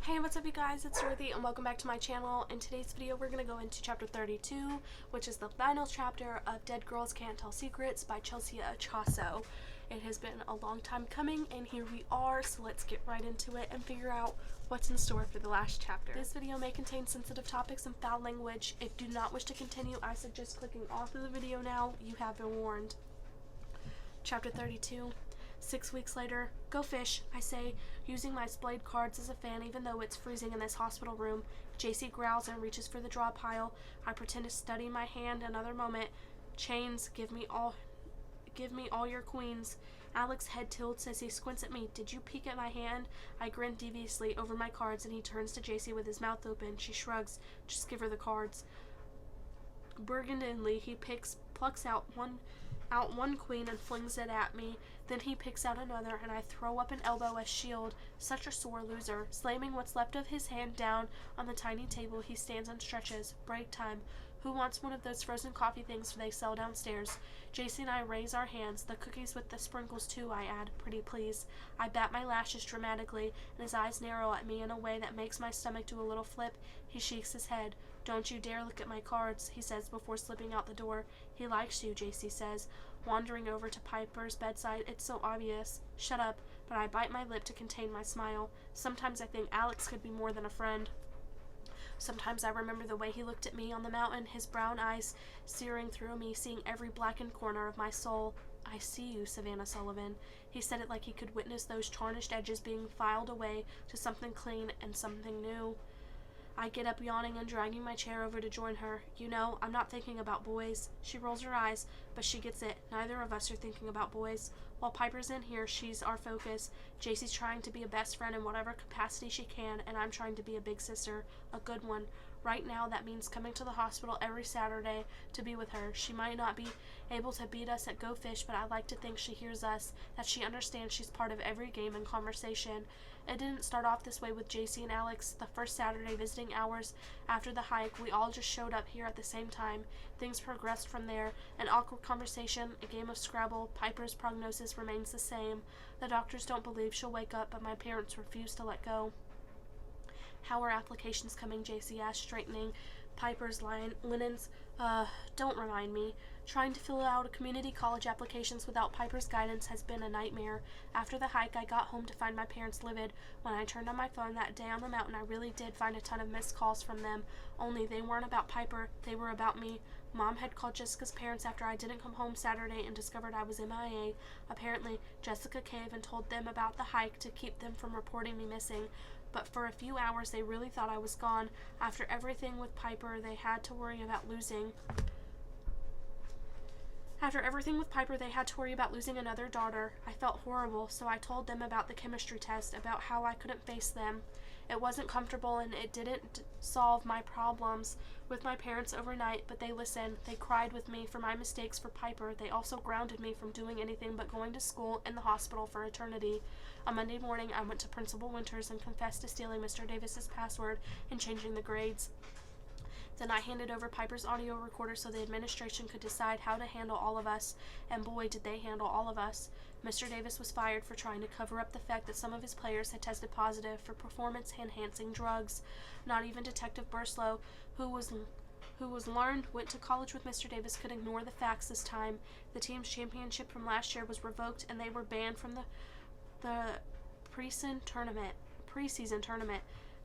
Hey, what's up you guys, it's Ch32 and welcome back to my channel. In today's video we're going to go into chapter 32, which is the final chapter of Dead Girls Can't Tell Secrets by Ch32. It has been a long time coming and here we are, so let's get right into it and figure out what's in store for the last chapter. This video may contain sensitive topics and foul language. If you do not wish to continue, I suggest clicking off of the video now. You have been warned. Chapter 32. 6 weeks later. Go fish, I say, using my splayed cards as a fan even though it's freezing in this hospital room. JC growls and reaches for the draw pile. I pretend to study my hand. Another moment. Chains, give me all your queens. Alex's head tilts as he squints at me. Did you peek at my hand? I grin deviously over my cards and he turns to JC with his mouth open. She shrugs. Just give her the cards. Burgundyly, he plucks out one queen and flings it at me. Then he picks out another and I throw up an elbow as shield. Such a sore loser. Slamming what's left of his hand down on the tiny table, he stands and stretches. Break time. Who wants one of those frozen coffee things they sell downstairs? JC and I raise our hands. The cookies with the sprinkles too, I add. Pretty please. I bat my lashes dramatically and his eyes narrow at me in a way that makes my stomach do a little flip. He shakes his head. Don't you dare look at my cards, he says before slipping out the door. He likes you, JC says. Wandering over to Piper's bedside, it's so obvious. Shut up, but I bite my lip to contain my smile. Sometimes I think Alex could be more than a friend. Sometimes I remember the way he looked at me on the mountain, his brown eyes searing through me, seeing every blackened corner of my soul. I see you, Savannah Sullivan. He said it like he could witness those tarnished edges being filed away to something clean and something new. I get up yawning and dragging my chair over to join her. You know, I'm not thinking about boys. She rolls her eyes, but she gets it. Neither of us are thinking about boys. While Piper's in here, she's our focus. JC's trying to be a best friend in whatever capacity she can, and I'm trying to be a big sister, a good one. Right now, that means coming to the hospital every Saturday to be with her. She might not be able to beat us at Go Fish, but I like to think she hears us, that she understands she's part of every game and conversation. It didn't start off this way with JC and Alex. The first Saturday visiting hours after the hike, we all just showed up here at the same time. Things progressed from there. An awkward conversation, a game of Scrabble. Piper's prognosis remains the same. The doctors don't believe she'll wake up, but my parents refuse to let go. How are applications coming? JC asked, straightening Piper's linens. Don't remind me. Trying to fill out community college applications without Piper's guidance has been a nightmare. After the hike, I got home to find my parents livid. When I turned on my phone that day on the mountain, I really did find a ton of missed calls from them. Only they weren't about Piper, they were about me. Mom had called Jessica's parents after I didn't come home Saturday and discovered I was MIA. Apparently, Jessica caved and told them about the hike to keep them from reporting me missing. But for a few hours, they really thought I was gone. After everything with Piper, they had to worry about losing another daughter. I felt horrible, so I told them about the chemistry test, about how I couldn't face them. It wasn't comfortable and it didn't solve my problems with my parents overnight, but they listened. They cried with me for my mistakes for Piper. They also grounded me from doing anything but going to school and the hospital for eternity. On Monday morning, I went to Principal Winters and confessed to stealing Mr. Davis's password and changing the grades. Then I handed over Piper's audio recorder so the administration could decide how to handle all of us, and boy did they handle all of us. Mr. Davis was fired for trying to cover up the fact that some of his players had tested positive for performance-enhancing drugs. Not even Detective Burslow, who went to college with Mr. Davis, could ignore the facts this time. The team's championship from last year was revoked and they were banned from the preseason tournament.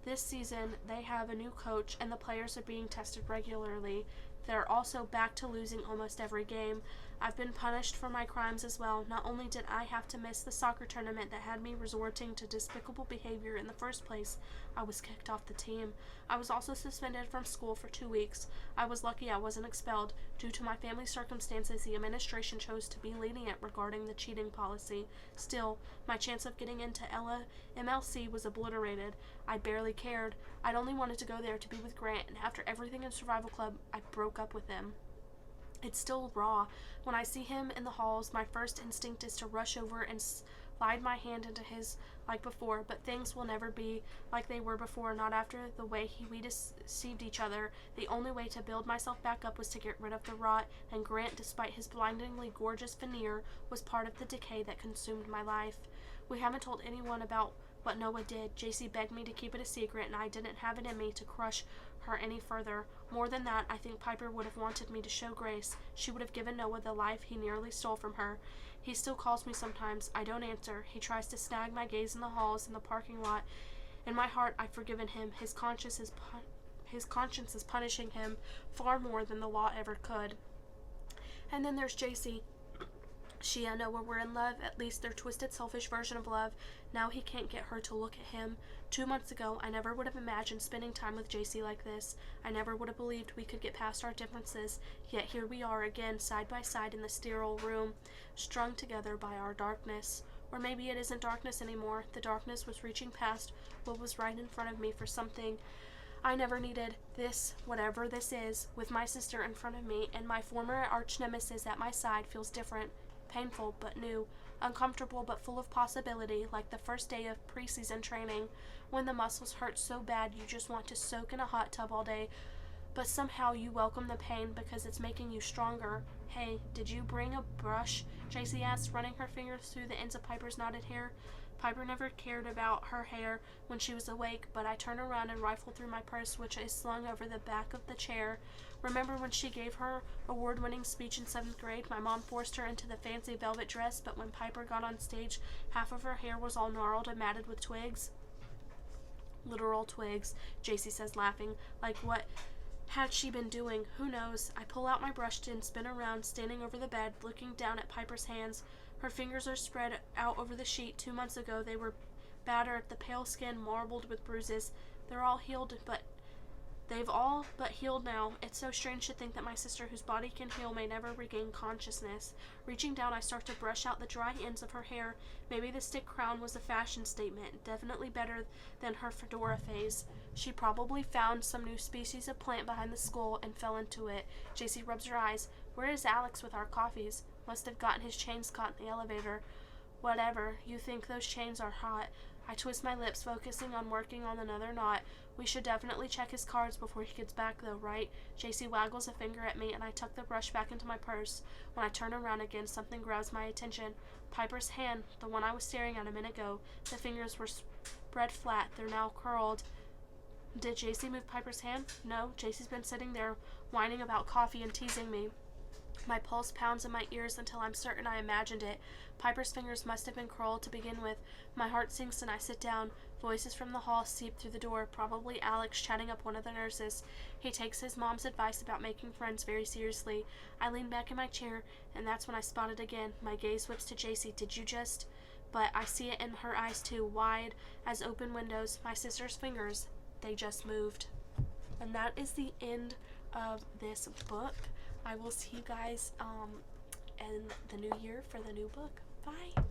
This season, they have a new coach, and the players are being tested regularly. They're also back to losing almost every game. I've been punished for my crimes as well. Not only did I have to miss the soccer tournament that had me resorting to despicable behavior in the first place, I was kicked off the team. I was also suspended from school for 2 weeks. I was lucky I wasn't expelled. Due to my family circumstances, the administration chose to be lenient regarding the cheating policy. Still, my chance of getting into MLC was obliterated. I barely cared. I'd only wanted to go there to be with Grant, and after everything in Survival Club, I broke up with him. It's still raw. When I see him in the halls, my first instinct is to rush over and slide my hand into his like before, but things will never be like they were before, not after the way we deceived each other. The only way to build myself back up was to get rid of the rot, and Grant, despite his blindingly gorgeous veneer, was part of the decay that consumed my life. We haven't told anyone about what Noah did. JC begged me to keep it a secret, and I didn't have it in me to crush her any further. More than that, I think Piper would have wanted me to show grace. She would have given Noah the life he nearly stole from her. He still calls me sometimes. I don't answer. He tries to snag my gaze in the halls, in the parking lot. In my heart, I've forgiven him. His conscience is punishing him far more than the law ever could. And then there's JC. She and Noah were in love, at least their twisted, selfish version of love. Now he can't get her to look at him. 2 months ago, I never would have imagined spending time with JC like this. I never would have believed we could get past our differences. Yet here we are again, side by side in the sterile room, strung together by our darkness. Or maybe it isn't darkness anymore. The darkness was reaching past what was right in front of me for something I never needed. This, whatever this is, with my sister in front of me and my former arch nemesis at my side, feels different. Painful but new, uncomfortable but full of possibility, like the first day of preseason training, when the muscles hurt so bad you just want to soak in a hot tub all day, but somehow you welcome the pain because it's making you stronger. Hey, did you bring a brush? JC asked, running her fingers through the ends of Piper's knotted hair. Piper never cared about her hair when she was awake, but I turn around and rifle through my purse, which is slung over the back of the chair. Remember when she gave her award-winning speech in 7th grade? My mom forced her into the fancy velvet dress, but when Piper got on stage, half of her hair was all gnarled and matted with twigs. Literal twigs, JC says, laughing. Like what had she been doing? Who knows? I pull out my brush and spin around, standing over the bed, looking down at Piper's hands. Her fingers are spread out over the sheet. 2 months ago, they were battered, the pale skin marbled with bruises. They're all healed, but they've all but healed now. It's so strange to think that my sister, whose body can heal, may never regain consciousness. Reaching down, I start to brush out the dry ends of her hair. Maybe the stick crown was a fashion statement, definitely better than her fedora phase. She probably found some new species of plant behind the skull and fell into it. JC rubs her eyes. Where is Alex with our coffees? Must have gotten his chains caught in the elevator. Whatever. You think those chains are hot. I twist my lips, focusing on working on another knot. We should definitely check his cards before he gets back, though, right? JC waggles a finger at me, and I tuck the brush back into my purse. When I turn around again, something grabs my attention. Piper's hand, the one I was staring at a minute ago. The fingers were spread flat. They're now curled. Did JC move Piper's hand? No. JC's been sitting there, whining about coffee and teasing me. My pulse pounds in my ears until I'm certain I imagined it. Piper's fingers must have been curled to begin with. My heart sinks and I sit down. Voices from the hall seep through the door, probably Alex chatting up one of the nurses. He takes his mom's advice about making friends very seriously. I lean back in my chair, and that's when I spot it again. My gaze whips to JC. Did you just... But I see it in her eyes too, wide as open windows. My sister's fingers, they just moved. And that is the end of this book. I will see you guys in the new year for the new book. Bye.